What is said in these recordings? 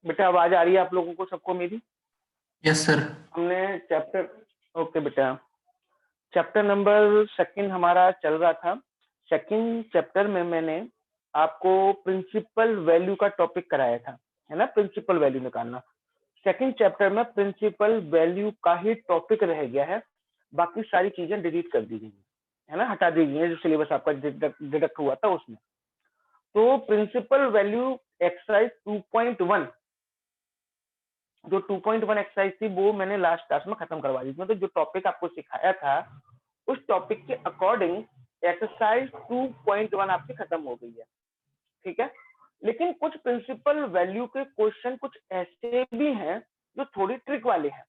बेटा आवाज आ रही है आप लोगों को सबको मेरी? Yes sir. हमने चैप्टर, ओके बेटा, चैप्टर नंबर सेकंड हमारा चल रहा था। सेकंड चैप्टर में मैंने आपको प्रिंसिपल वैल्यू का टॉपिक कराया था, है ना, प्रिंसिपल वैल्यू निकालना। सेकंड चैप्टर में प्रिंसिपल वैल्यू का ही टॉपिक रह गया है, बाकी सारी चीजें डिलीट कर दी गई है ना, हटा दी गई है जो सिलेबस आपका डिडक्ट हुआ था उसमें। तो प्रिंसिपल वैल्यू एक्सरसाइज 2.1, जो 2.1 एक्सरसाइज थी वो मैंने लास्ट क्लास में खत्म करवा दी थी। मतलब जो टॉपिक आपको सिखाया था उस टॉपिक के अकॉर्डिंग एक्सरसाइज 2.1 आपकी खत्म हो गई है, ठीक है। लेकिन कुछ प्रिंसिपल वैल्यू के क्वेश्चन कुछ ऐसे भी हैं जो थोड़ी ट्रिक वाले हैं,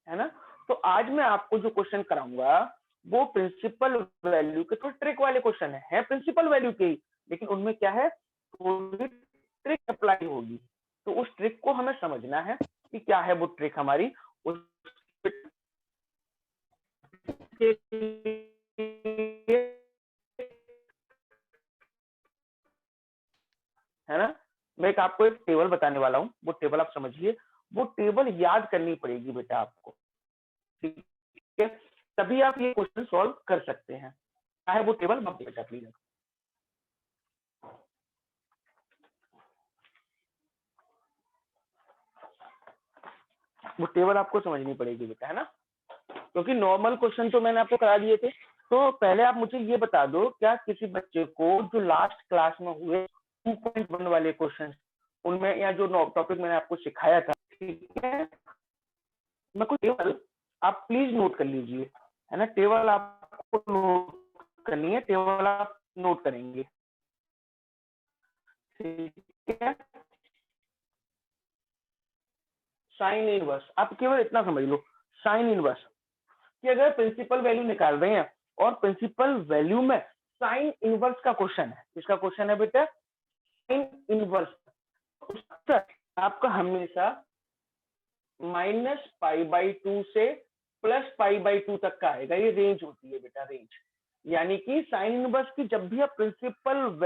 है ना। तो आज मैं आपको जो क्वेश्चन कराऊंगा वो प्रिंसिपल वैल्यू के थोड़े ट्रिक वाले क्वेश्चन है प्रिंसिपल वैल्यू के ही, लेकिन उनमें क्या है, थोड़ी ट्रिक अप्लाई होगी। तो उस ट्रिक को हमें समझना है कि क्या है वो ट्रिक हमारी, उस है ना। मैं आपको एक टेबल बताने वाला हूँ, वो टेबल आप समझिए, वो टेबल याद करनी पड़ेगी बेटा आपको, ठीक है, तभी आप ये क्वेश्चन सॉल्व कर सकते हैं। क्या है वो टेबल, बेटा प्लीज। वो टेबल आपको समझनी पड़ेगी बेटा, है ना, क्योंकि नॉर्मल क्वेश्चन तो मैंने आपको करा दिए थे। तो पहले आप मुझे ये बता दो, क्या किसी बच्चे को जो लास्ट क्लास में हुए 2.1 वाले क्वेश्चन उनमें, या जो टॉपिक मैंने आपको सिखाया था, ठीक है, मैं कुछ टेबल आप प्लीज नोट कर लीजिए, है ना, टेबल आपको नोट करनी है, टेबल आप नोट करेंगे, ठीक है। साइन इनवर्स, आप केवल इतना समझ लो, साइन इनवर्स कि अगर प्रिंसिपल वैल्यू निकाल रहे हैं और प्रिंसिपल वैल्यू में साइन इनवर्स का क्वेश्चन है, किसका क्वेश्चन है बेटा, साइन इनवर्स, आपका हमेशा -π/2 से +π/2 तक का आएगा। ये रेंज होती है बेटा, रेंज, यानी कि साइन इनवर्स की जब भी आप प्रिंसिपल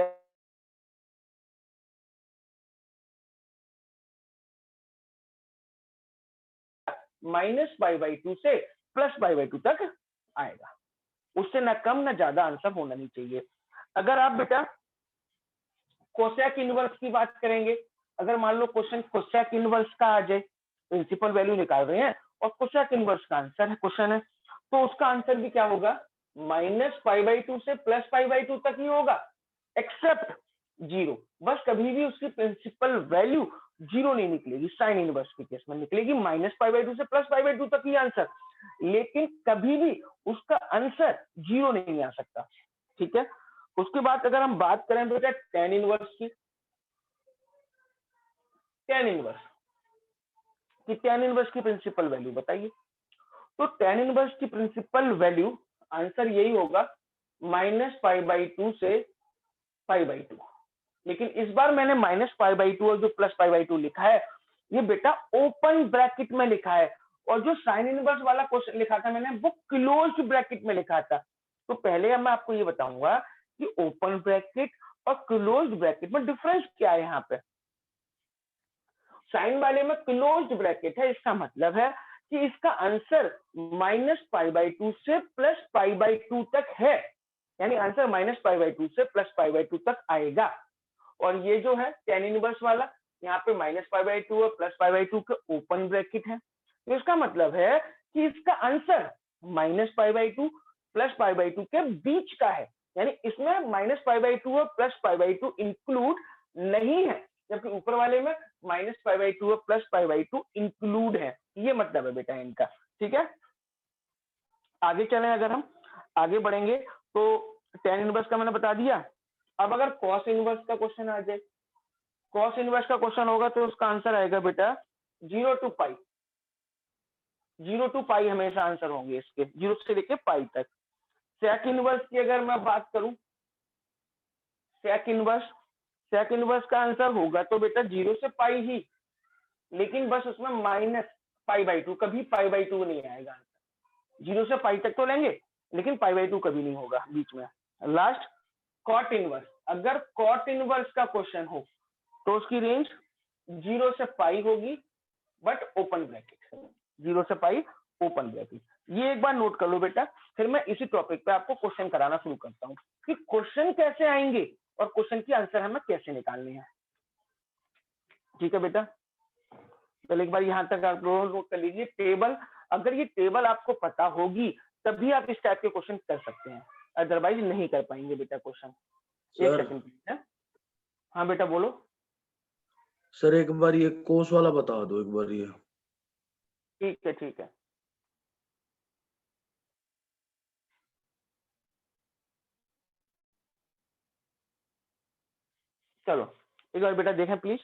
-π/2 से +π/2 तक आएगा, उससे ना कम ना ज्यादा आंसर होना नहीं चाहिए। अगर आप बेटा कोसेक इनवर्स की बात करेंगे, अगर मान लो क्वेश्चन कोसेक इनवर्स का आ जाए, प्रिंसिपल वैल्यू निकाल रहे हैं और कोसेक इनवर्स का आंसर है क्वेश्चन है, तो उसका आंसर भी क्या होगा, -π/2 से +π/2 तक ही होगा, एक्सेप्ट 0। बस कभी भी उसकी प्रिंसिपल वैल्यू 0 नहीं निकलेगी, साइन इनवर्स के केस में निकलेगी -π/2 से +π/2 तक ही आंसर, लेकिन कभी भी उसका आंसर 0 नहीं आ सकता, ठीक है। उसके बाद अगर हम बात करें बेटा टेन इनवर्स की, टेन इनवर्स कि टेन इनवर्स की प्रिंसिपल वैल्यू बताइए। तो टेन इनवर्स की प्रिंसिपल वैल्यू आंसर यही होगा -π/2 से π/2, लेकिन इस बार मैंने -π/2 और जो +π/2 लिखा है ये बेटा ओपन ब्रैकेट में लिखा है, और जो साइन इनवर्स वाला क्वेश्चन लिखा था मैंने वो क्लोज्ड ब्रैकेट में लिखा था। तो पहले मैं आपको ये बताऊंगा कि ओपन ब्रैकेट और क्लोज्ड ब्रैकेट में डिफरेंस क्या है। यहाँ पे साइन वाले में क्लोज्ड ब्रैकेट है, इसका मतलब है कि इसका आंसर -π/2 से +π/2 तक है, यानी आंसर -π/2 से +π/2 तक आएगा। और ये जो है टेन इनवर्स वाला, यहाँ पे -π/2 और +π/2 के ओपन ब्रैकेट है, तो इसका मतलब है कि इसका आंसर -π/2 +π/2 के बीच का है, यानी इसमें -π/2 और +π/2 इंक्लूड नहीं है, जबकि ऊपर वाले में -π/2 और +π/2 इंक्लूड है। ये मतलब है बेटा इनका, ठीक है। आगे चलें, अगर हम आगे बढ़ेंगे तो टेन इनवर्स का मैंने बता दिया। अब अगर कॉस इनवर्स का क्वेश्चन आ जाए, कॉस इनवर्स का क्वेश्चन होगा तो उसका आंसर आएगा बेटा 0 to π, 0 to π हमेशा आंसर होंगे इसके, 0 से लेके पाई तक। सेक इनवर्स की अगर मैं बात करूं, सेक इनवर्स का आंसर होगा तो बेटा 0 से पाई ही, लेकिन बस उसमें -π/2, कभी π/2 नहीं आएगा आंसर। 0 से पाई तक तो लेंगे लेकिन π/2 कभी नहीं होगा बीच में। लास्ट कॉट इनवर्स, अगर कॉट इनवर्स का क्वेश्चन हो तो उसकी रेंज 0 से पाई होगी, बट ओपन ब्रैकेट, 0 से पाई ओपन ब्रैकेट। ये एक बार नोट कर लो बेटा, फिर मैं इसी टॉपिक पे आपको क्वेश्चन कराना शुरू करता हूँ कि क्वेश्चन कैसे आएंगे और क्वेश्चन की आंसर हमें कैसे निकालनी है। ठीक है बेटा, पहले एक बार यहाँ तक आप लोग नोट कर लीजिए टेबल। अगर ये टेबल आपको पता होगी तभी आप इस टाइप के क्वेश्चन कर सकते हैं, अदरवाइज नहीं कर पाएंगे बेटा क्वेश्चन। एक सेकंड प्लीज है। हाँ बेटा बोलो। सर एक बार ये कोस वाला बता दो एक बार ये। ठीक है ठीक है, चलो एक बार बेटा देखें प्लीज।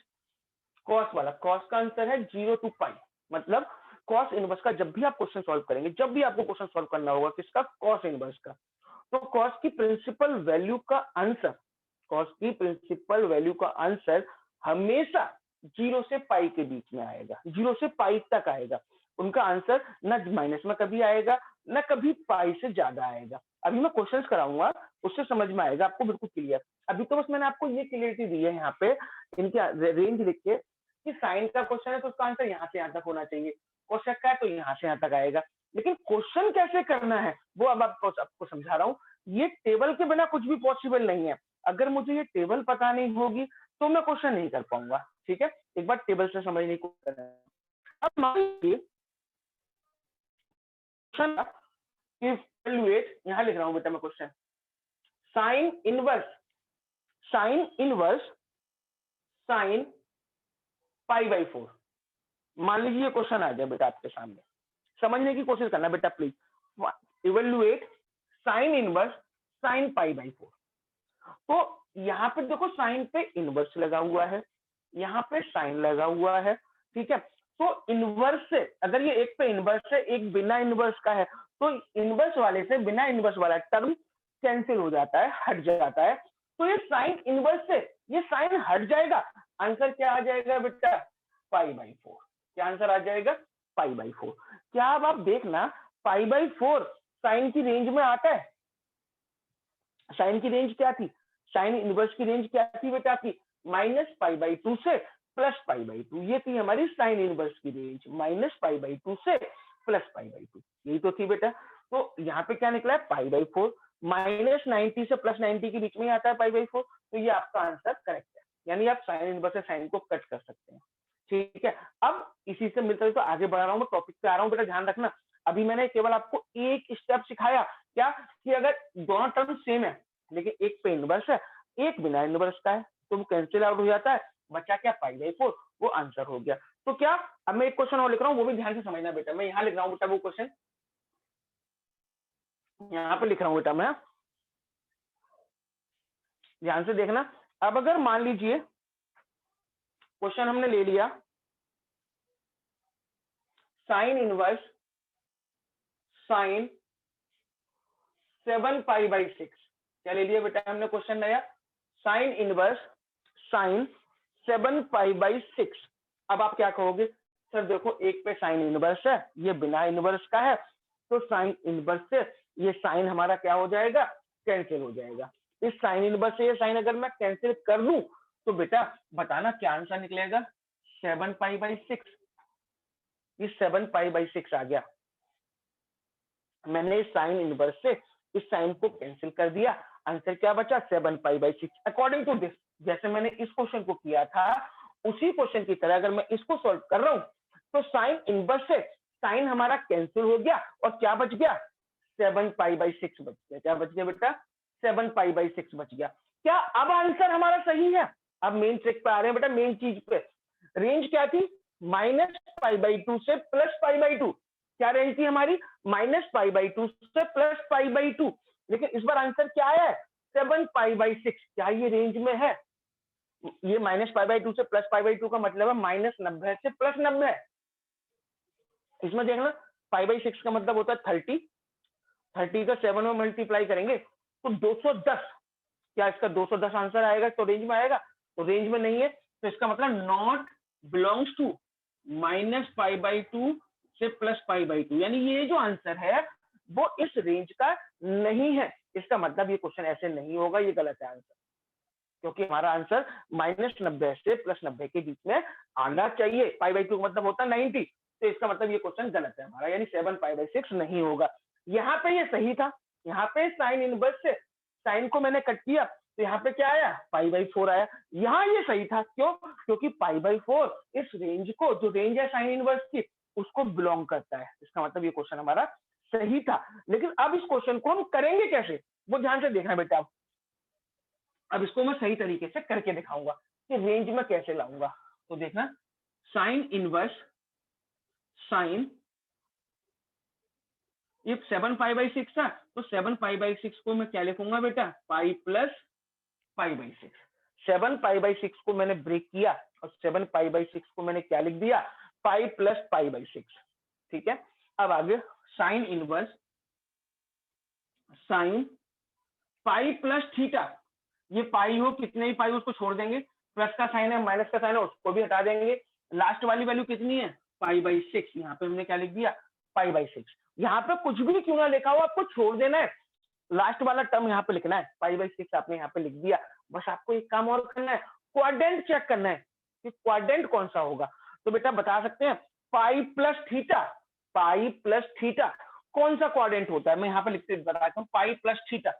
कॉस वाला, कॉस का आंसर है 0 to पाई, मतलब कॉस इनवर्स का जब भी आप क्वेश्चन सॉल्व करेंगे, जब भी आपको क्वेश्चन सॉल्व करना होगा किसका, कॉस इनवर्स का, तो कॉस की प्रिंसिपल वैल्यू का आंसर, कॉस की प्रिंसिपल वैल्यू का आंसर हमेशा 0 से पाई के बीच में आएगा, 0 से पाई तक आएगा। उनका आंसर न माइनस में कभी आएगा न कभी पाई से ज्यादा आएगा। अभी मैं क्वेश्चंस कराऊंगा, उससे समझ में आएगा आपको बिल्कुल क्लियर। अभी तो बस मैंने आपको ये क्लियरिटी दी है यहाँ पे इनके रेंज लिख के कि साइन का क्वेश्चन है तो उसका आंसर यहाँ से यहाँ तक होना चाहिए, क्वेश्चन का है तो यहाँ से यहाँ तक आएगा। लेकिन क्वेश्चन कैसे करना है वो अब आपको समझा रहा हूँ। ये टेबल के बिना कुछ भी पॉसिबल नहीं है। अगर मुझे ये टेबल पता नहीं होगी तो मैं क्वेश्चन नहीं कर पाऊंगा। ठीक है, एक बार टेबल से समझने की कोशिश करें। अब मान लीजिए इवैल्यूएट, यहाँ लिख रहा हूँ बेटा मैं question, sign inverse sine pi by 4। मान लीजिए ये क्वेश्चन आ जाए बेटा आपके सामने, समझने की कोशिश करना बेटा please. Evaluate sign inverse sine pi by 4। तो यहाँ पे देखो साइन पे इनवर्स लगा हुआ है, यहाँ पे साइन लगा हुआ है। ठीक है, तो इनवर्स से अगर ये एक पे इनवर्स है एक बिना इनवर्स का है, तो इनवर्स वाले से बिना इनवर्स वाला टर्म कैंसिल हो जाता है, हट जाता है। तो ये साइन इनवर्स से ये साइन हट जाएगा, आंसर क्या आ जाएगा बेटा, पाई बाई 4। क्या आंसर आ जाएगा, पाई बाई 4। क्या अब आप देखना पाई बाई 4 साइन की रेंज में आता है। साइन की रेंज क्या थी, साइन इनवर्स की रेंज क्या थी बेटा आपकी, माइनस पाई बाई 2 से प्लस पाई बाई 2। ये थी हमारी साइन इनवर्स की रेंज, माइनस पाई बाई 2 से प्लस पाई बाई 2, यही तो थी बेटा। तो यहाँ पे क्या निकला है, पाई बाई 4। माइनस 90 से प्लस 90 के बीच में ही आता है पाई बाई 4, तो ये आपका आंसर करेक्ट है। यानी आप साइन इनवर्स से साइन को कट कर सकते हैं। ठीक है, अब इसी से मिलता तो आगे बढ़ रहा हूँ मैं, टॉपिक पे आ रहा हूँ बेटा, ध्यान रखना। अभी मैंने केवल आपको एक स्टेप सिखाया, क्या कि अगर दोनों टर्म सेम है लेकिन एक पे इनवर्स है एक बिना इनवर्स का है तो वो कैंसिल आउट हो जाता है, बचा क्या, पाई बाई 4, वो आंसर हो गया। तो क्या, अब मैं एक क्वेश्चन और लिख रहा हूँ, वो भी ध्यान से समझना बेटा। मैं यहाँ लिख रहा हूँ बेटा वो क्वेश्चन, यहाँ पे लिख रहा हूँ बेटा मैं, ध्यान से देखना। अब अगर मान लीजिए क्वेश्चन हमने ले लिया sign inverse sign 7 pi by 6। क्या ले लिया बेटा हमने क्वेश्चन नया, sign inverse sign 7 pi by 6। अब आप क्या कहोगे, सर देखो एक पे साइन इनवर्स है ये बिना इनवर्स का है, तो साइन इनवर्स से ये साइन हमारा क्या हो जाएगा, कैंसिल हो जाएगा। इस साइन इनवर्स से ये साइन अगर मैं कैंसिल कर दूं तो बेटा बताना क्या आंसर निकलेगा, 7 पाई बाई 6। ये 7 पाई बाई 6 आ गया। मैंने इस साइन इनवर्स से इस साइन को कैंसिल कर दिया, आंसर क्या बचा, 7 pi by 6। According to this, जैसे मैंने इस क्वेश्चन को किया था उसी क्वेश्चन की तरह अगर मैं इसको सॉल्व कर रहा हूं तो साइन इनवर्स से साइन हमारा कैंसिल हो गया और क्या बच गया, 7 पाई बाई 6 बच गया। क्या बच गया बेटा, 7 पाई बाई 6 बच गया। क्या अब आंसर हमारा सही है। अब मेन ट्रिक पे आ रहे हैं बेटा, मेन चीज पे। रेंज क्या थी, माइनस पाई बाई 2 से प्लस पाई बाई 2। क्या रेंज थी हमारी, माइनस पाई बाई 2 से प्लस पाई बाई 2। लेकिन इस बार आंसर क्या है, 7 पाई बाई 6। क्या ये रेंज में है, ये माइनस पाई बाई 2 से प्लस पाई बाई 2 का मतलब है माइनस 90 से प्लस 90। इसमें देखना पाई बाई 6 का मतलब होता है 30, 30 का 7 में मल्टीप्लाई करेंगे तो 210। क्या इसका 210 आंसर आएगा तो रेंज में आएगा, तो रेंज में नहीं है, तो इसका मतलब not belongs to minus pi by 2 से प्लस पाई बाई 2। यानी ये जो आंसर है वो इस रेंज का नहीं है। इसका मतलब ये क्वेश्चन ऐसे नहीं होगा, ये गलत है आंसर। क्योंकि हमारा आंसर -90 से +90 के बीच में आना चाहिए। π/2 का मतलब होता है 90, तो इसका मतलब ये क्वेश्चन गलत है हमारा, यानी 7π/6 नहीं होगा। यहाँ पे ये सही था, यहाँ पे साइन इनवर्स से साइन को मैंने कट किया तो यहाँ पे क्या आया, π/4 आया। यहाँ ये सही था, क्यों? क्योंकि π/4 इस रेंज को, जो रेंज है साइन इनवर्स की, उसको बिलोंग करता है। इसका मतलब ये क्वेश्चन हमारा सही था। लेकिन अब इस क्वेश्चन को हम करेंगे कैसे, वो ध्यान से देखना बेटा। अब इसको मैं सही तरीके से करके दिखाऊंगा कि रेंज में कैसे लाऊंगा। तो देखना, साइन इनवर्स साइन, ये 7π/6 था, तो 7π/6 को मैं क्या लिखूंगा बेटा, पाई प्लस π/6। 7π/6 को मैंने ब्रेक किया और 7π/6 को मैंने क्या लिख दिया, पाई प्लस π/6। ठीक है, अब आगे sign inverse sine pi plus theta, ये पाई हो कितने ही पाई उसको छोड़ देंगे, प्लस का साइन है माइनस का साइन है उसको भी हटा देंगे, लास्ट वाली वैल्यू कितनी है, π/6। यहाँ पे हमने क्या लिख दिया, π/6। यहाँ पे कुछ भी क्यों ना लिखा हो, आपको छोड़ देना है, लास्ट वाला टर्म यहाँ पे लिखना है, π/6 आपने यहाँ पे लिख दिया। बस आपको एक काम और करना है, क्वाड्रेंट चेक करना है कि क्वाड्रेंट कौन सा होगा। तो बेटा बता सकते हैं, पाई प्लस थीटा कौन सा क्वाड्रेंट होता है, मैं यहाँ पे लिखते बताता हूँ, पाई प्लस थीटा।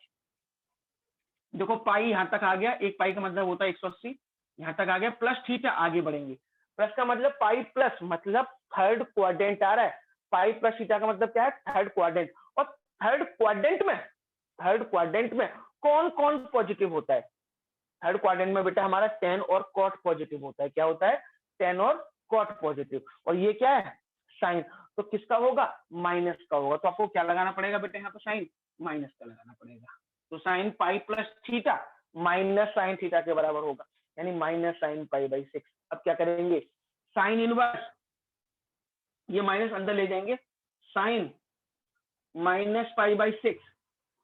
देखो पाई यहाँ तक आ गया, एक पाई का मतलब होता है 180, यहाँ तक आ गया, प्लस थीटा आगे बढ़ेंगे, प्लस का मतलब पाई प्लस मतलब थर्ड क्वाड्रेंट आ रहा है, पाई प्लस थीटा का मतलब क्या है, थर्ड क्वाड्रेंट। और थर्ड क्वाड्रेंट में कौन कौन पॉजिटिव होता है, थर्ड क्वाड्रेंट में बेटा हमारा tan और cot पॉजिटिव होता है। क्या होता है, tan और cot पॉजिटिव, और ये क्या है, साइन। तो किसका होगा, माइनस का होगा। तो आपको क्या लगाना पड़ेगा बेटा, यहाँ पे साइन माइनस का लगाना पड़ेगा। तो sine pi plus theta minus sine theta के बराबर होगा, यानी माइनस साइन π/6। अब क्या करेंगे, साइन इनवर्स, ये माइनस अंदर ले जाएंगे, साइन माइनस π/6।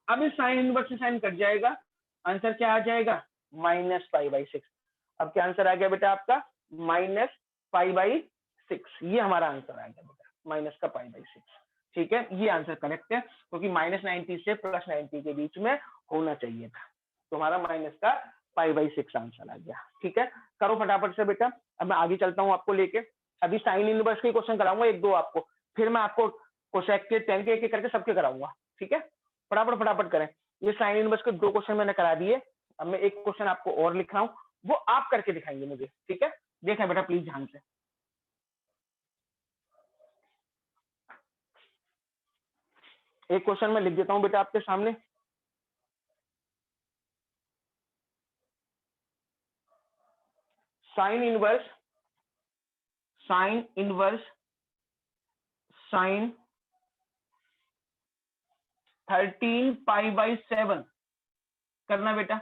अब इस साइन इनवर्स से साइन कट जाएगा, आंसर क्या आ जाएगा, माइनस π/6। अब क्या आंसर आ गया बेटा आपका, माइनस π/6। ये हमारा आंसर आ गया बेटा, माइनस का π/6। ठीक है, ये आंसर करेक्ट है, क्योंकि -90 से +90 के बीच में होना चाहिए था। तो हमारा माइनस का π/6 आंसर आ गया। ठीक है, करो फटाफट से बेटा। अब मैं आगे चलता हूँ आपको लेके, अभी साइन इनवर्स के क्वेश्चन कराऊंगा एक दो आपको, फिर मैं आपको कोसेक के, टेन के, एक करके सबके कराऊंगा। ठीक है, फटाफट करें। ये साइन इनवर्स के 2 क्वेश्चन मैंने करा दिए, अब मैं एक क्वेश्चन आपको और लिख रहा हूँ, वो आप करके दिखाएंगे मुझे। ठीक है, देखें बेटा प्लीज ध्यान से। एक क्वेश्चन मैं लिख देता हूं बेटा आपके सामने, साइन इनवर्स साइन 13π/7 करना बेटा,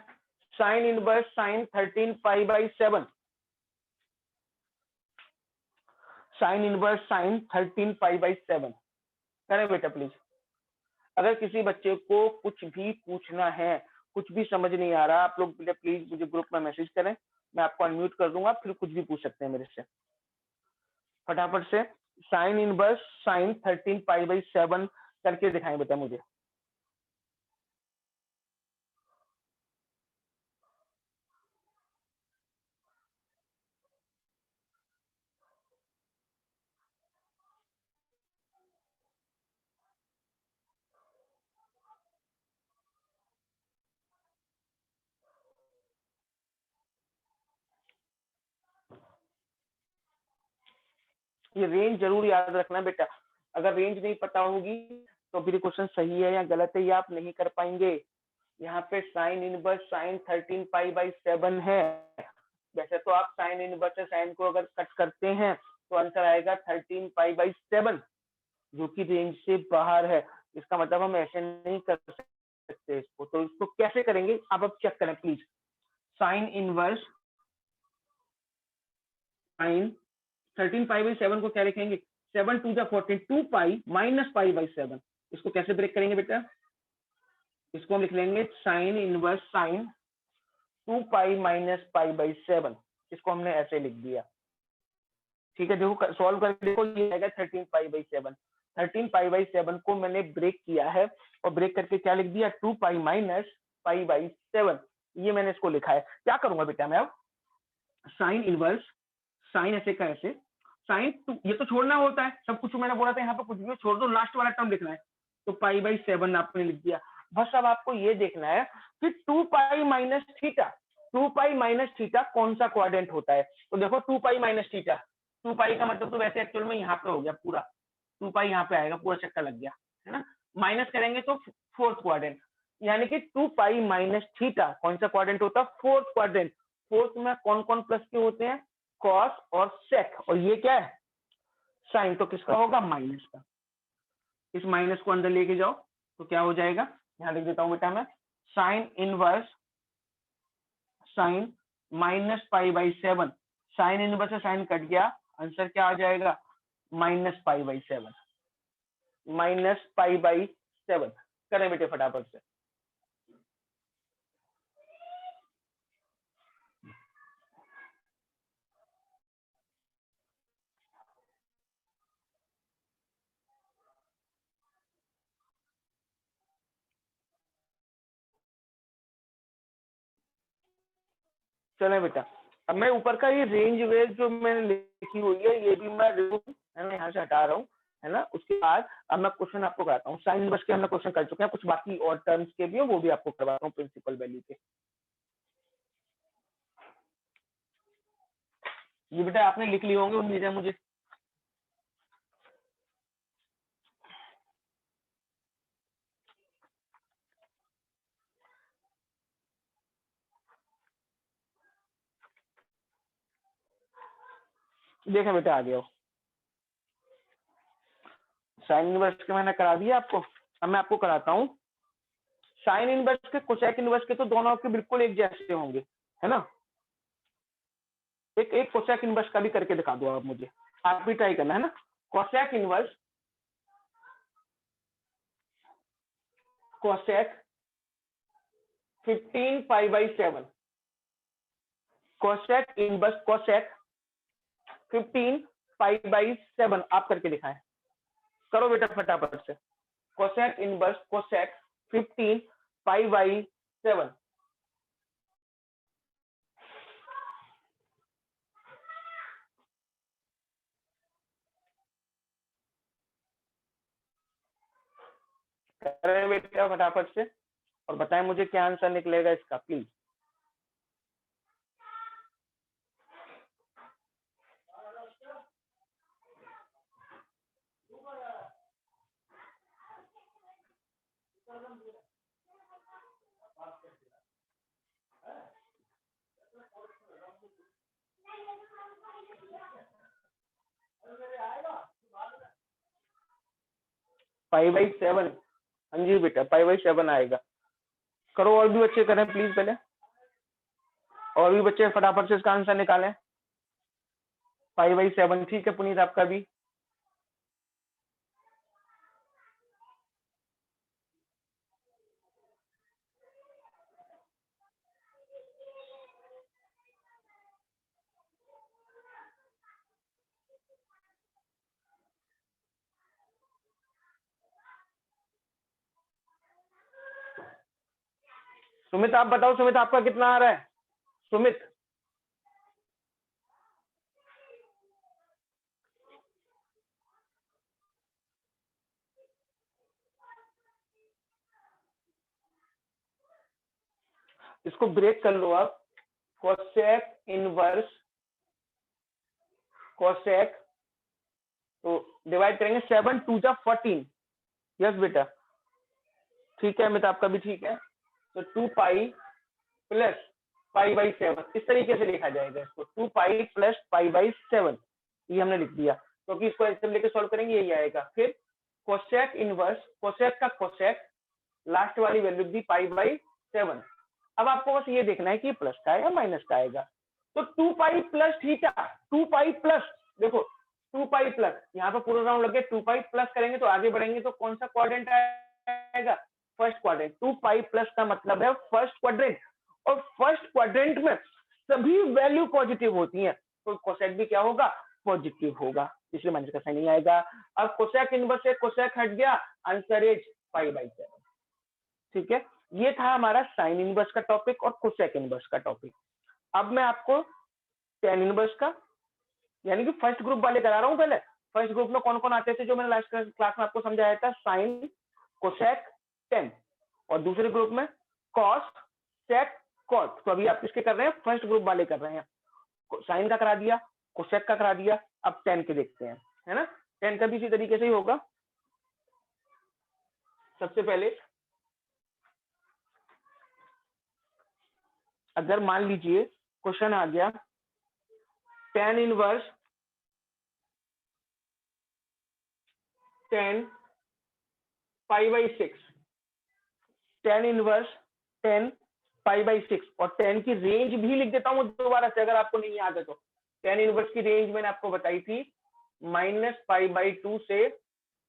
sine inverse sine 13π/7, sine inverse sine 13π/7 करें बेटा प्लीज। अगर किसी बच्चे को कुछ भी पूछना है, कुछ भी समझ नहीं आ रहा, आप लोग प्लीज मुझे ग्रुप में मैसेज करें, मैं आपको अनम्यूट कर दूंगा, फिर कुछ भी पूछ सकते हैं मेरे से। फटाफट से साइन इनवर्स साइन 13π/7 करके दिखाएं बेटा मुझे। ये रेंज जरूर याद रखना बेटा, अगर रेंज नहीं पता होगी तो फिर क्वेश्चन सही है या गलत है ये आप नहीं कर पाएंगे। यहाँ पे साइन इनवर्स साइन 13π/7 है, वैसे तो आप साइन इनवर्स से साइन को अगर कट करते हैं तो आंसर आएगा 13π/7, जो कि रेंज से बाहर है। इसका मतलब हम ऐसे नहीं कर सकते इसको, तो इसको कैसे करेंगे आप अब चेक करें प्लीज। साइन इनवर्स साइन 13π/7 को क्या लिखेंगे, 7 2 14, 2π माइनस π/7। इसको कैसे ब्रेक करेंगे बेटा, इसको हम लिख लेंगे साइन इनवर्स साइन 2π माइनस π/7, इसको हमने ऐसे लिख दिया। ठीक है, देखो सॉल्व करके देखो, ये आएगा 13π/7। 13π/7 को मैंने ब्रेक किया है और ब्रेक करके क्या लिख दिया, 2π माइनस π/7। ये मैंने इसको लिखा है। क्या करूंगा बेटा मैं अब, साइन इनवर्स, साइन ऐसे का ऐसे, साइन टू, ये तो छोड़ना होता है, सब कुछ मैंने बोला था यहाँ पे कुछ भी छोड़ दो, लास्ट वाला टर्म लिखना है, तो पाई बाई 7 आपने लिख दिया। बस अब आपको ये देखना है कि 2 pi minus theta, 2 pi minus theta कौन सा क्वाड्रेंट होता है। तो देखो 2 पाई माइनस थीटा, 2 पाई का मतलब तो वैसे एक्चुअल में यहाँ पे हो गया पूरा, 2 पाई यहाँ पे आएगा, पूरा चक्कर लग गया है ना, माइनस करेंगे तो फोर्थ क्वाड्रेंट, यानी कि 2 पाई माइनस थीटा कौन सा क्वाड्रेंट होता है, फोर्थ क्वाड्रेंट। फोर्थ में कौन कौन प्लस के होते हैं, कॉस और सेक, और ये क्या है साइन, तो किसका होगा माइनस का। इस माइनस को अंदर लेके जाओ तो क्या हो जाएगा, यहां लिख देता हूं बेटा मैं, sign inverse sign minus pi by 7, sine inverse से साइन कट गया, आंसर क्या आ जाएगा minus pi by 7, minus pi by 7। करें बेटे फटाफट से, चलें बेटा। अब मैं ऊपर का ये रेंज वेज जो मैंने लिखी हुई है ये भी मैं यहाँ से हटा रहा हूँ, है ना। उसके बाद अब मैं क्वेश्चन आपको कराता हूँ, साइन इनवर्स के हमने क्वेश्चन कर चुके हैं, कुछ बाकी और टर्म्स के भी हो वो भी आपको करवाता हूँ प्रिंसिपल वैल्यू के। ये बेटा आपने लिख लिए होंगे उम्मीद है मुझे। देखें बेटा आ गया, साइन इनवर्स के मैंने करा दिया आपको। अब मैं आपको कराता हूँ साइन इनवर्स के, कोसेक इनवर्स के तो दोनों आपके बिल्कुल एक जैसे होंगे, है ना। एक कोसेक इनवर्स का भी करके दिखा दो आप मुझे, आप भी ट्राई करना है ना। Cosec inverse, cosec 15 pi by 7, cosec inverse cosec 15 pi by 7 आप करके दिखाएं, करो बेटा फटाफट से। Cosec inverse cosec 15 pi by 7, करें बेटा फटाफट से और बताएं मुझे क्या आंसर निकलेगा इसका प्लीज। पाई बाई 7, हाँ जी बेटा पाई बाई 7 आएगा। करो और भी बच्चे करें प्लीज, पहले और भी बच्चे फटाफट से इसका आंसर निकालें। पाई बाई 7 ठीक है पुनीत आपका भी। सुमित आप बताओ, सुमित आपका कितना आ रहा है सुमित। इसको ब्रेक कर लो आप, कोसेक इनवर्स कोसेक, तो डिवाइड करेंगे 7 2 जा 14, यस बेटा ठीक है अमित आपका भी ठीक है। तो 2 पाई प्लस पाई बाई 7 इस तरीके से लिखा जाएगा इसको, 2 पाई प्लस पाई बाई 7, ये हमने लिख दिया क्योंकि इसको ऐसे लेके सॉल्व करेंगे यही आएगा। फिर कोसेक इनवर्स कोसेक का कोसेक, लास्ट वाली वैल्यू दी पाई बाई 7। अब आपको बस ये देखना है कि प्लस का आएगा माइनस का आएगा। तो 2 pi plus theta, 2 pi plus, देखो 2 पाई प्लस, यहाँ पे पूरा राउंड लग गया, 2 पाई प्लस करेंगे तो आगे बढ़ेंगे तो कौन सा क्वाड्रेंट आएगा, फर्स्ट क्वाड्रेंट। 2 पाई प्लस का मतलब है फर्स्ट क्वाड्रेंट, और फर्स्ट क्वाड्रेंट में सभी वैल्यू पॉजिटिव होती हैं, तो कोसेक भी क्या होगा पॉजिटिव होगा, इसलिए माइनस का साइन नहीं आएगा। अब कोसेक इनवर्स से कोसेक हट गया, आंसर इज पाई बाई 7, ठीक है। ये था हमारा साइन इनवर्स का टॉपिक और कोसेक इनवर्स का टॉपिक। अब मैं आपको टेन इनवर्स का यानी कि फर्स्ट ग्रुप वाले करा रहा हूँ। पहले फर्स्ट ग्रुप में कौन कौन आते थे जो मैंने लास्ट क्लास में आपको समझाया था, साइन, कोसेक, टेन, और दूसरे ग्रुप में कॉस, सेक, कॉट। तो अभी आप किसके कर रहे हैं, फर्स्ट ग्रुप वाले कर रहे हैं। साइन का करा दिया, कोसेक का करा दिया, अब टेन के देखते हैं, है ना। टेन का भी इसी तरीके से ही होगा। सबसे पहले अगर मान लीजिए क्वेश्चन आ गया tan inverse 10 pi by 6, tan inverse 10 pi by 6, और 10 की रेंज भी लिख देता हूँ दोबारा से अगर आपको नहीं याद है तो। टेन इनवर्स की रेंज मैंने आपको बताई थी -π/2 से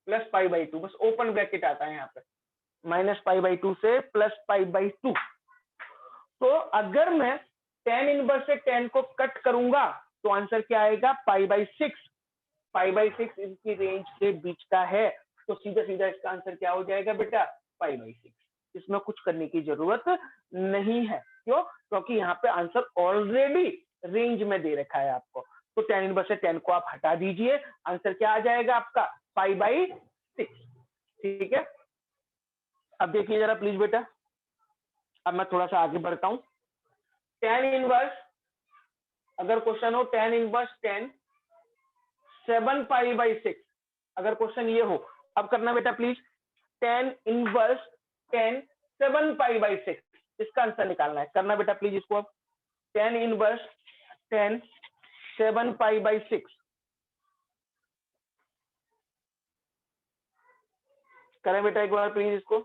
+π/2, बस ओपन ब्रैकेट आता है यहाँ पे, -π/2 से +π/2। तो अगर मैं टेन इनवर्स से 10 को कट करूंगा तो आंसर क्या आएगा, π/6। π/6 इसकी रेंज के बीच का है, तो सीधा सीधा इसका आंसर क्या हो जाएगा बेटा, π/6। इसमें कुछ करने की जरूरत नहीं है। क्यों? क्योंकि यहाँ पे आंसर ऑलरेडी रेंज में दे रखा है आपको। तो टेन इनवर्स से 10 को आप हटा दीजिए, आंसर क्या आ जाएगा आपका, π/6। ठीक है, अब देखिए जरा प्लीज बेटा, अब मैं थोड़ा सा आगे बढ़ता हूं। टेन इनवर्स, अगर क्वेश्चन हो टेन इनवर्स 10 7π/6, अगर क्वेश्चन ये हो, अब करना बेटा प्लीज, टेन इनवर्स 10 7π/6, इसका आंसर निकालना है। करना बेटा प्लीज इसको। अब टेन इनवर्स 10 7π/6, करें बेटा एक बार प्लीज इसको।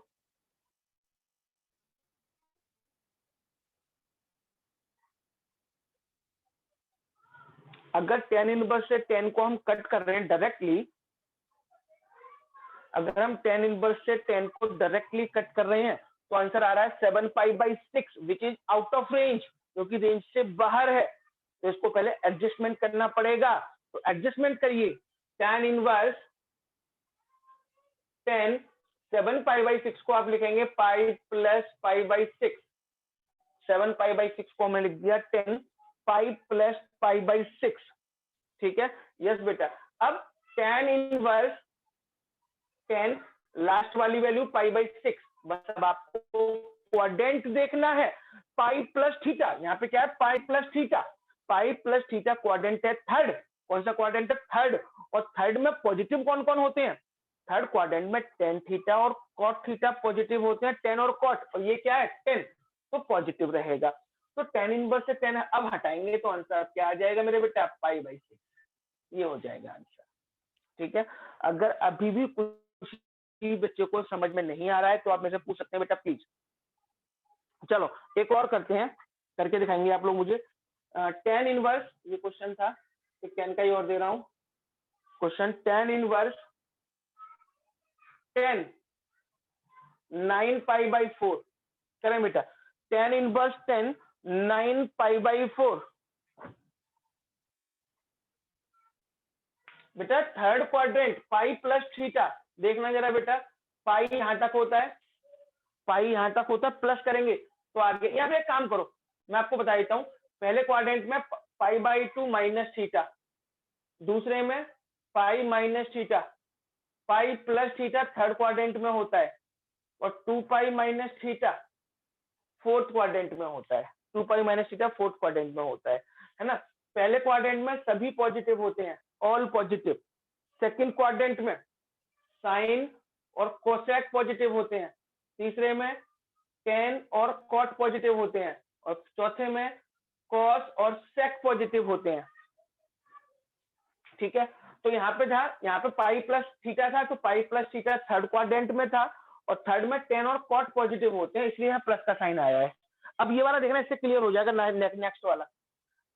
अगर टेन इनवर्स से 10 को हम कट कर रहे हैं डायरेक्टली, अगर हम टेन इनवर्स से 10 को डायरेक्टली कट कर रहे हैं तो आंसर आ रहा है 7π/6, which is out of range, जो कि रेंज से बाहर है। तो इसको पहले एडजस्टमेंट करना पड़ेगा, तो एडजस्टमेंट करिए। टेन इनवर्स 10 7π/6 को आप लिखेंगे पाई प्लस π/6, 7π/6 को हमने लिख दिया 10 पाई प्लस π/6। ठीक है, यस बेटा। अब टेन इनवर्स 10 लास्ट वाली वैल्यू π/6, बस अब आपको क्वाड्रेंट देखना है, पाई प्लस थीटा। यहाँ पे क्या है, pi plus theta, pi plus theta quadrant है थर्ड। कौन सा क्वाड्रेंट है, थर्ड। और थर्ड में पॉजिटिव कौन कौन होते हैं, थर्ड क्वाड्रेंट में टेन थीटा और कॉट थीटा पॉजिटिव होते हैं, टेन और कॉट, और ये क्या है 10, तो पॉजिटिव रहेगा। तो टेन इनवर्स से 10 अब हटाएंगे तो आंसर क्या आ जाएगा मेरे बेटा, π/6, ये हो जाएगा आंसर। ठीक है, अगर अभी भी कुछ बच्चे को समझ में नहीं आ रहा है तो आप मेरे से पूछ सकते हैं बेटा प्लीज। चलो एक और करते हैं, करके दिखाएंगे आप लोग मुझे। टेन इनवर्स, ये क्वेश्चन था, एक 10 का ही और दे रहा हूं क्वेश्चन। टेन इनवर्स 10 9π/4, करें बेटा। टेन इनवर्स 10 9π/4, बेटा third quadrant pi plus theta, देखना जरा बेटा, पाई यहां तक होता है, पाई यहां तक होता है, प्लस करेंगे तो आगे। या फिर एक काम करो, मैं आपको बता देता हूं, पहले क्वाड्रेंट में π/2 माइनस थीटा, दूसरे में pi minus theta, pi plus theta third quadrant में होता है, और 2π माइनस थीटा फोर्थ क्वाड्रेंट में होता है, 2π माइनस थीटा फोर्थ क्वाड्रेंट में होता है ना। पहले क्वाड्रेंट में सभी पॉजिटिव होते हैं, ऑल पॉजिटिव। सेकंड क्वाड्रेंट में साइन और कोसेक पॉजिटिव होते हैं, तीसरे में टेन और कॉट पॉजिटिव होते हैं, और चौथे में कॉस और सेक पॉजिटिव होते हैं। ठीक है, तो यहाँ पे था, यहाँ पे पाई प्लस थीटा था, तो pi plus theta third quadrant में था, और थर्ड में टेन और कॉट पॉजिटिव होते हैं, इसलिए यहाँ प्लस का साइन आया है। अब ये वाला देखना, इससे क्लियर हो जाएगा। नेक्स्ट वाला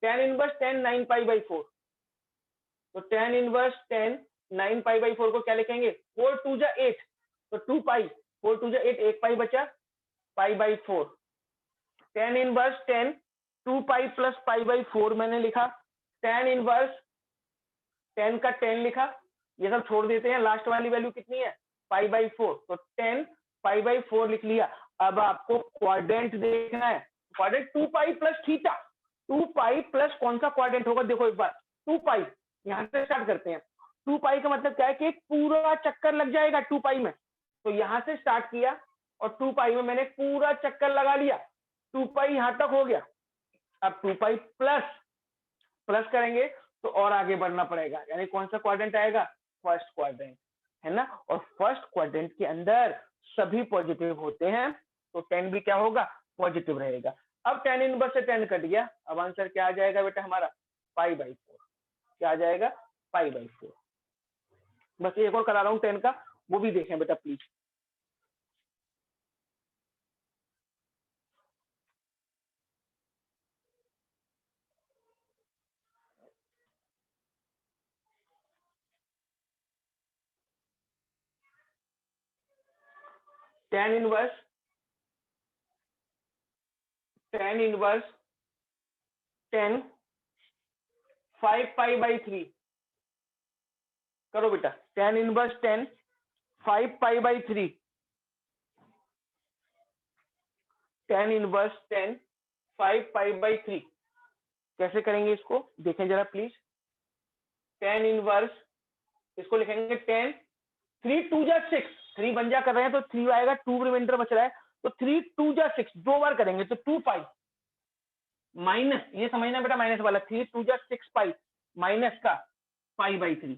टेन इनवर्स 10 9π/4, तो टेन इनवर्स 10 9π/4 को क्या लिखेंगे, 4 2 जा 8, तो 2π, 4 2 जा 8, 1 पाई बचा, π/4। टेन इनवर्स 10 2π प्लस π/4 मैंने लिखा, टेन इनवर्स 10 का 10 लिखा, ये सब छोड़ देते हैं, लास्ट वाली वैल्यू कितनी है, π/4, तो 10 π/4 लिख लिया। अब आपको क्वाड्रेंट देखना है, quadrant 2 pi plus theta, 2 pi plus कौन सा क्वाड्रेंट होगा, देखो एक बार 2 पाई, यहाँ से स्टार्ट करते हैं। 2 पाई का मतलब क्या है कि एक पूरा चक्कर लग जाएगा 2 पाई में, तो यहाँ से स्टार्ट किया और 2 पाई में मैंने पूरा चक्कर लगा लिया, 2 पाई यहाँ तक हो गया। अब 2 पाई प्लस प्लस करेंगे तो और आगे बढ़ना पड़ेगा, यानी कौन सा क्वाड्रेंट आएगा, फर्स्ट क्वाड्रेंट, है ना। और फर्स्ट क्वाड्रेंट के अंदर सभी पॉजिटिव होते हैं, तो 10 भी क्या होगा, पॉजिटिव रहेगा। अब tan इनवर्स से 10 कट गया, अब आंसर क्या आ जाएगा बेटा हमारा, π/4। क्या आ जाएगा, π/4। बस एक और करा रहा हूँ 10 का, वो भी देखें बेटा प्लीज। tan इनवर्स 10 5π/3 करो बेटा, tan इनवर्स 10 5π/3, tan इनवर्स 10 5π/3 कैसे करेंगे इसको देखें जरा प्लीज। tan इनवर्स इसको लिखेंगे 10, 3 2 जा 6, 3 बन जा कर रहे हैं तो 3 आएगा, 2 रिमाइंडर बच रहा है, तो 3 2 जा 6 दो बार करेंगे तो 2 पाई माइनस, ये समझना बेटा माइनस वाला, 3 2 जा 6 पाई माइनस का π/3।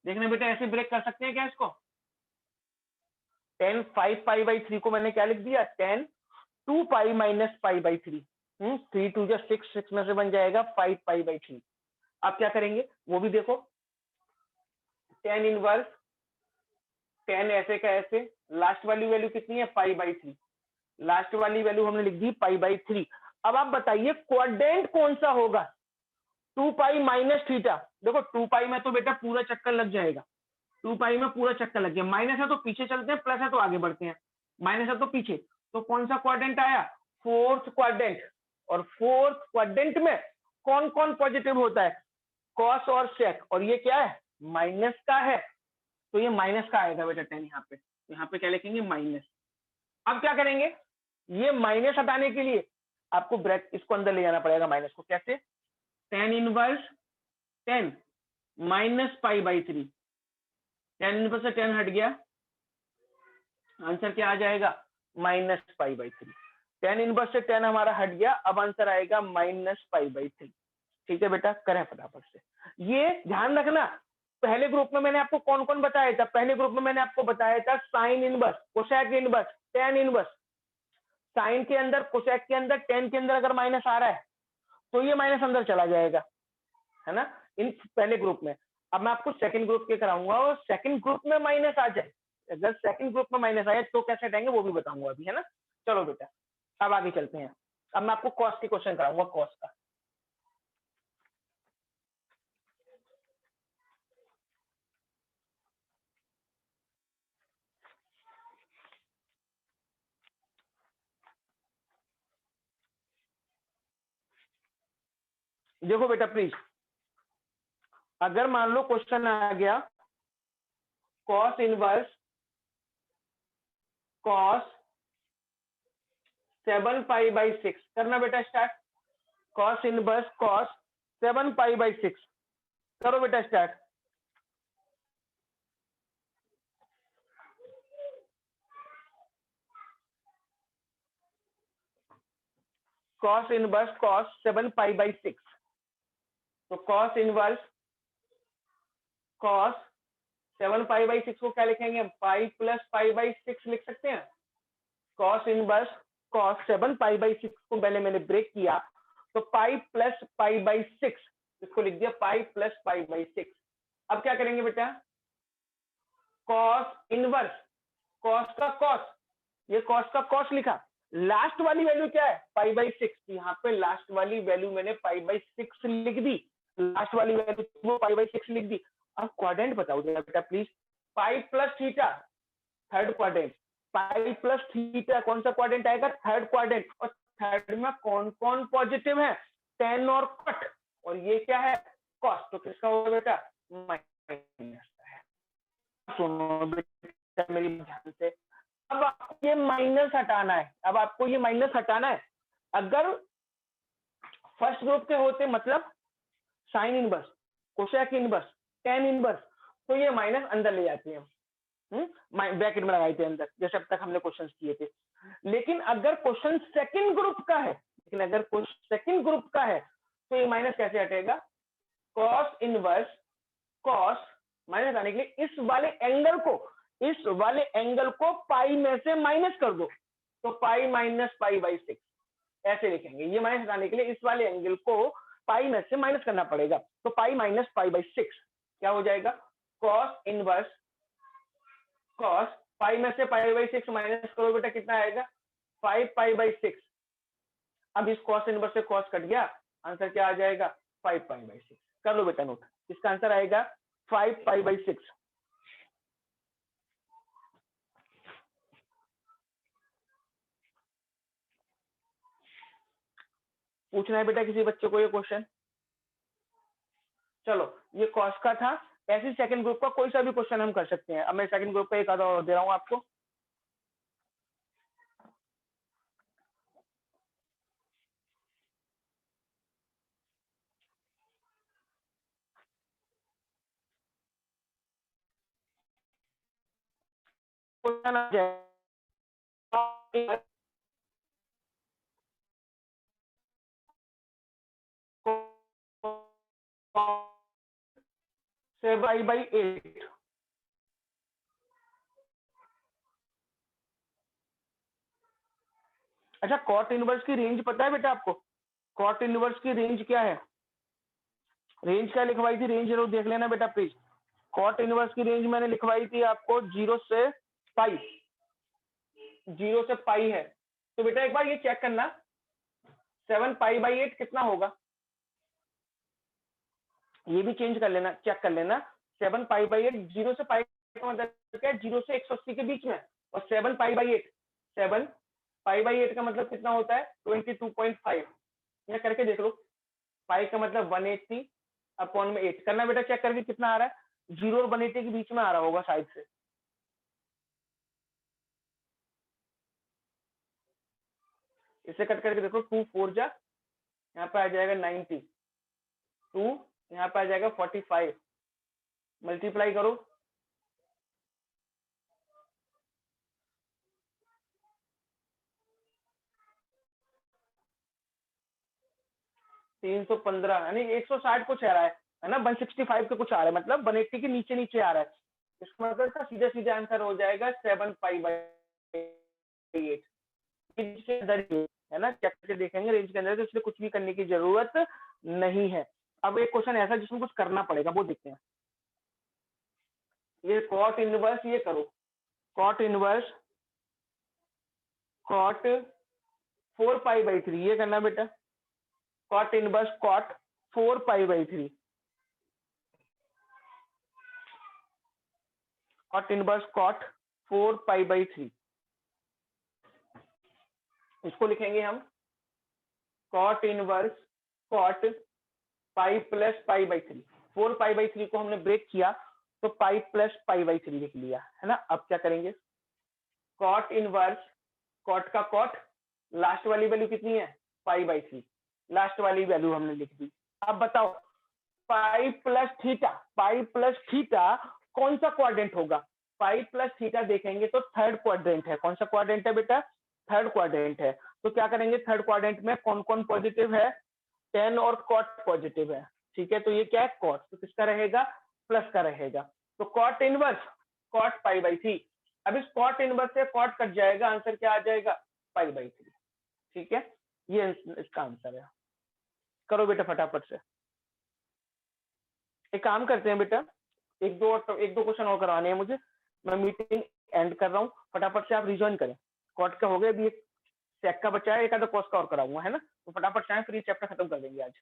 देखना बेटा ऐसे ब्रेक कर सकते हैं क्या इसको, 10 5π/3 को मैंने क्या लिख दिया, 10 2 पाई माइनस π/3, 3 2 जा 6, 6 में से बन जाएगा 5π/3। आप क्या करेंगे वो भी देखो, tan इनवर्स 10 ऐसे का ऐसे, लास्ट वाली वैल्यू कितनी है, π/3, लास्ट वाली वैल्यू हमने लिख दी π/3। अब आप बताइए क्वाड्रेंट कौन सा होगा, 2 पाई माइनस थीटा, देखो 2 पाई में तो बेटा पूरा चक्कर लग जाएगा, 2 पाई में पूरा चक्कर लग गया, माइनस है तो पीछे चलते हैं, प्लस है तो आगे बढ़ते हैं, माइनस है तो पीछे, तो कौन सा क्वाड्रेंट आया, फोर्थ क्वाड्रेंट। और फोर्थ क्वाड्रेंट में कौन कौन पॉजिटिव होता है, कॉस और सेक, और ये क्या है, माइनस का है, तो ये माइनस का आएगा बेटा 10 यहाँ पे क्या लिखेंगे, माइनस। अब क्या करेंगे, ये माइनस हटाने के लिए आपको ब्रैकेट इसको अंदर ले जाना पड़ेगा माइनस को, कैसे, tan inverse 10 minus π/3, tan inverse से 10 हट गया, आंसर क्या आ जाएगा, माइनस π/3। tan इनवर्स से 10 हमारा हट गया, अब आंसर आएगा माइनस π/3। ठीक है बेटा, करें फटाफट से। ये ध्यान रखना, पहले ग्रुप में मैंने आपको कौन कौन बताया था, पहले ग्रुप में मैंने आपको बताया था sine inverse, cosec inverse, tan inverse. Sine के अंदर, कोसेक के अंदर, tan के अंदर अगर माइनस आ रहा है तो ये माइनस अंदर चला जाएगा, है ना, इन पहले ग्रुप में। अब मैं आपको सेकंड ग्रुप के कराऊंगा, और सेकंड ग्रुप में माइनस आ जाए, अगर सेकंड ग्रुप में माइनस आए तो कैसे हटाएंगे वो भी बताऊंगा अभी, है ना। चलो बेटा अब आगे चलते हैं, अब मैं आपको कॉस की क्वेश्चन कराऊंगा, कॉस का। देखो बेटा प्लीज, अगर मान लो क्वेश्चन आ गया कॉस इनवर्स कॉस 7π/6, करना बेटा स्टार्ट, कॉस इनवर्स कॉस 7π/6 करो बेटा स्टार्ट। कॉस इनवर्स कॉस 7π/6, तो कॉस इनवर्स कॉस 7π/6 को क्या लिखेंगे, पाई प्लस π/6 लिख सकते हैं। कॉस इनवर्स कॉस 7π/6 को पहले मैंने ब्रेक किया, तो पाई प्लस π/6, इसको लिख दिया पाई प्लस π/6। अब क्या करेंगे बेटा, कॉस इनवर्स कॉस का कॉस, ये कॉस का कॉस लिखा, लास्ट वाली वैल्यू क्या है, π/6, यहाँ पे लास्ट वाली वैल्यू मैंने π/6 लिख दी, लास्ट वाली वैल्यू वो π/6 लिख दी। अब क्वाड्रेंट बताओ जरा बेटा please, pi plus theta third quadrant, pi plus theta कौन सा क्वाड्रेंट आएगा, थर्ड क्वाड्रेंट, और थर्ड में कौन कौन पॉजिटिव है, tan और कट, और ये क्या है, कॉस, तो किसका होगा बेटा, माइनस का है। सुनो बेटा मेरी ध्यान से, अब आपको ये माइनस हटाना है, अब आपको ये माइनस हटाना है। अगर फर्स्ट ग्रुप के होते मतलब sign inverse, cosec inverse, tan inverse, तो ये माइनस अंदर ले जाते हैं, ब्रैकेट में लगाए थे अंदर, जैसे अब तक हमने क्वेश्चन किए थे। लेकिन अगर क्वेश्चन सेकंड ग्रुप का है, तो ये माइनस कैसे हटेगा? कॉस इनवर्स, कॉस माइनस आने के लिए इस वाले एंगल को पाई में से माइनस कर दो, तो पाई माइनस पाई बाई 6 ऐसे लिखेंगे। ये माइनस हटाने के लिए इस वाले एंगल को पाई में से माइनस करना पड़ेगा, तो पाई माइनस पाई बाई 6 क्या हो जाएगा? कॉस इनवर्स कॉस, पाई में से पाई बाई 6 माइनस करो बेटा, कितना आएगा? 5 पाई बाई 6। अब इस कॉस इनवर्स से कॉस कट गया, आंसर क्या आ जाएगा? 5 पाई बाई 6। कर लो बेटा नोट, इसका आंसर आएगा 5 पाई बाई 6। पूछना है बेटा किसी बच्चे को ये क्वेश्चन? चलो, ये कॉस का था। ऐसे सेकंड ग्रुप का कोई सा भी क्वेश्चन हम कर सकते हैं। अब मैं सेकंड ग्रुप का एक आधा और दे रहा हूं आपको। क्वेश्चन आ जाएगा पाई बाई 8। अच्छा, कॉट इनवर्स की रेंज पता है बेटा आपको? कॉट इनवर्स की रेंज क्या है? रेंज क्या लिखवाई थी? रेंज जरूर देख लेना बेटा प्लीज। कॉट इनवर्स की रेंज मैंने लिखवाई थी आपको 0 से पाई। 0 से पाई है, तो बेटा एक बार ये चेक करना, 7 पाई बाई 8 कितना होगा? ये भी चेंज कर लेना, चेक कर लेना। 7 पाई बाई 8, 0 से पाई का मतलब क्या है? 0 से 180 के बीच में। और 7 पाई बाई 8, 7 पाई बाई 8 का मतलब कितना होता है? 22.5। यह करके देख लो, पाई का मतलब 180 अपॉन में 8 करना बेटा, चेक करके कितना आ रहा है? 0 और 180 के बीच में आ रहा होगा साइड से। इसे कट करके देखो, 2 4 जा, यहाँ पे आ जाएगा 90, 2 यहाँ पे आ जाएगा 45, मल्टीप्लाई करो, 315 यानी 160 कुछ आ रहा है ना? 165 के कुछ आ रहा है, मतलब 180 के नीचे नीचे आ रहा है। इसका मतलब का सीधा सीधा आंसर हो जाएगा 7 पाई बाई 8। रेंज के अंदर ही है ना, चेक करके देखेंगे रेंज के अंदर, तो इसलिए कुछ भी करने की जरूरत नहीं है। अब एक क्वेश्चन ऐसा जिसमें कुछ करना पड़ेगा, वो देखते हैं। ये कॉट इनवर्स, ये करो cot inverse cot 4 pi by 3, ये करना बेटा। Cot inverse cot 4 pi by 3, cot inverse cot 4 pi by 3, इसको लिखेंगे हम cot inverse cot pi plus pi by 3। 4 pi by 3 को हमने ब्रेक किया, तो पाई प्लस पाई बाई 3 लिख लिया है ना। अब क्या करेंगे? कॉट इनवर्स, कॉट का कॉट, लास्ट वाली वैल्यू कितनी है? पाई बाई 3, लास्ट वाली वैल्यू हमने लिख दी। अब बताओ, pi plus theta, pi plus theta कौन सा क्वाड्रेंट होगा? पाई प्लस थीटा देखेंगे तो थर्ड क्वाड्रेंट है। कौन सा क्वाड्रेंट है बेटा? थर्ड क्वाड्रेंट है। तो क्या करेंगे? थर्ड क्वाड्रेंट में कौन कौन पॉजिटिव है? 10 और कॉट पॉजिटिव है, ठीक है। तो ये क्या है? कॉट, तो किसका रहेगा? प्लस का रहेगा। तो cot inverse cot pi by 3। अब इस कॉट इनवर्स से कॉट कट जाएगा, आंसर क्या आ जाएगा? पाई बाई 3, ठीक है। ये इसका आंसर है। करो बेटा फटाफट से। एक काम करते हैं बेटा, एक दो क्वेश्चन और करवाने हैं मुझे, मैं मीटिंग एंड कर रहा हूँ, फटाफट से आप रिज्वाइन करें। कॉट का हो गया, अभी एक सेक का बचा है, एक आधा कॉस्ट का और कराऊंगा, है ना। तो फटाफट से आए, फिर ये चैप्टर खत्म कर देंगे आज।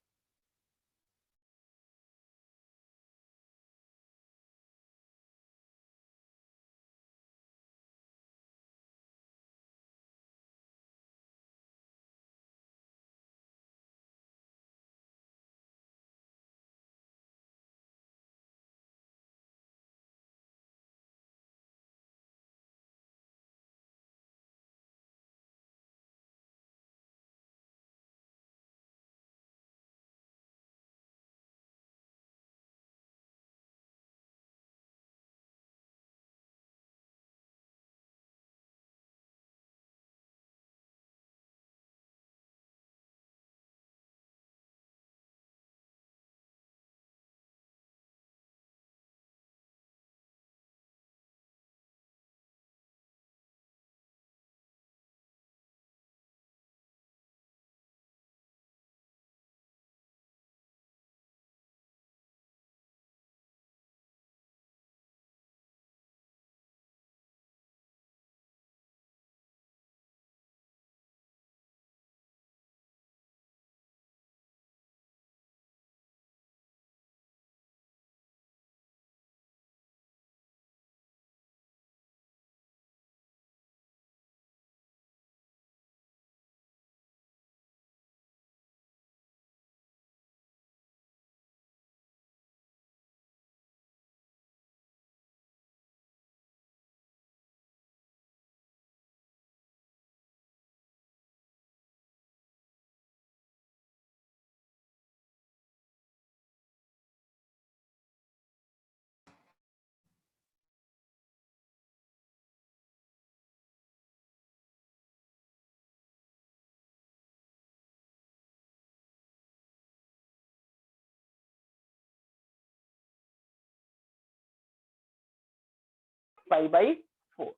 3π/4।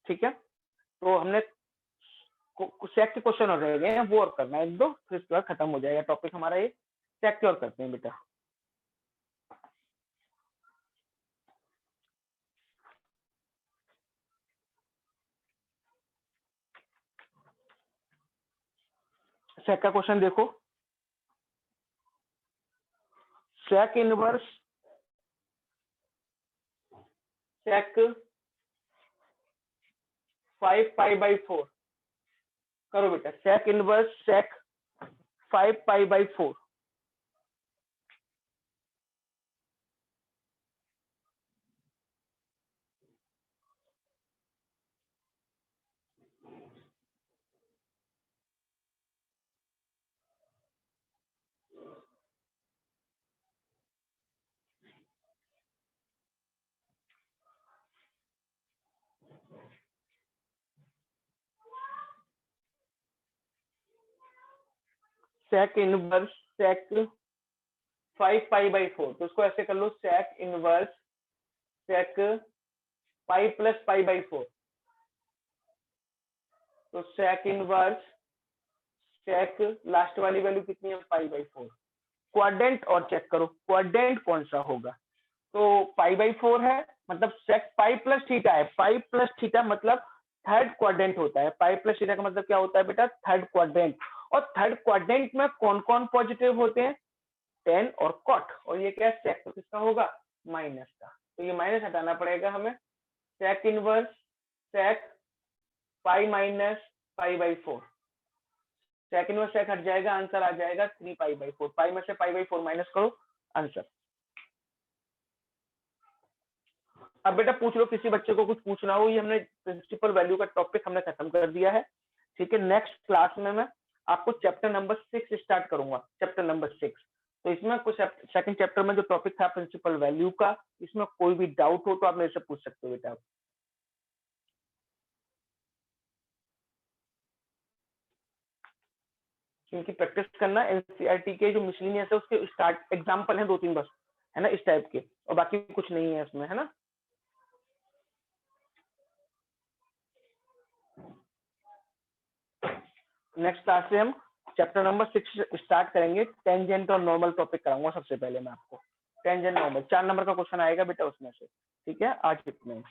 ठीक है, तो हमने सेक के क्वेश्चन और रह गए हैं, वो और करना है 1-2, फिर इसके बाद खत्म हो जाएगा टॉपिक हमारा ये। सेक के और करते हैं बेटा। सेक का क्वेश्चन देखो, सेक इनवर्स सेक 5π/4 करो बेटा। सेक इनवर्स सेक 5π/4। सेक इनवर्स सेक 5π/4, तो इसको ऐसे कर लो, सेक इनवर्स सेक पाई प्लस π/4। तो सेक इनवर्स सेक लास्ट वाली वैल्यू कितनी है, π/4। क्वाड्रेंट और चेक करो क्वाड्रेंट कौन सा होगा। तो π/4 है, मतलब सेक पाई प्लस थीटा है, पाई प्लस थीटा मतलब थर्ड क्वाड्रेंट होता है। पाई प्लस थीटा का मतलब क्या होता है बेटा, थर्ड क्वाड्रेंट। और थर्ड क्वाड्रेंट में कौन कौन पॉजिटिव होते हैं, टेन और कॉट। और ये क्या है, सेक तो किसका होगा, माइनस का, तो ये माइनस हटाना पड़ेगा हमें। Sec inverse sec pi minus π/4, sec inverse sec हट जाएगा, आंसर आ जाएगा 3π/4। पाई में से π/4 माइनस करो, आंसर। अब बेटा पूछ लो, किसी बच्चे को कुछ पूछना हो, ये हमने प्रिंसिपल वैल्यू का टॉपिक हमने खत्म कर दिया है। ठीक है, नेक्स्ट क्लास में मैं आपको चैप्टर नंबर 6 स्टार्ट करूंगा, चैप्टर नंबर 6। तो इसमें कुछ सेकंड चैप्टर में जो टॉपिक था प्रिंसिपल वैल्यू का, इसमें कोई भी डाउट हो तो आप मेरे से पूछ सकते हो बेटा। इनकी प्रैक्टिस करना, एनसीईआरटी के जो मिसलिनियस है उसके स्टार्ट एग्जांपल हैं 2-3 बस, है ना, इस टाइप के, और बाकी कुछ नहीं है इसमें, है ना। नेक्स्ट क्लास से हम चैप्टर नंबर 6 स्टार्ट करेंगे। टेंजेंट और नॉर्मल टॉपिक कराऊंगा सबसे पहले मैं आपको। टेंजेंट नॉर्मल 4 नंबर का क्वेश्चन आएगा बेटा उसमें से। ठीक है, आज इतना ही।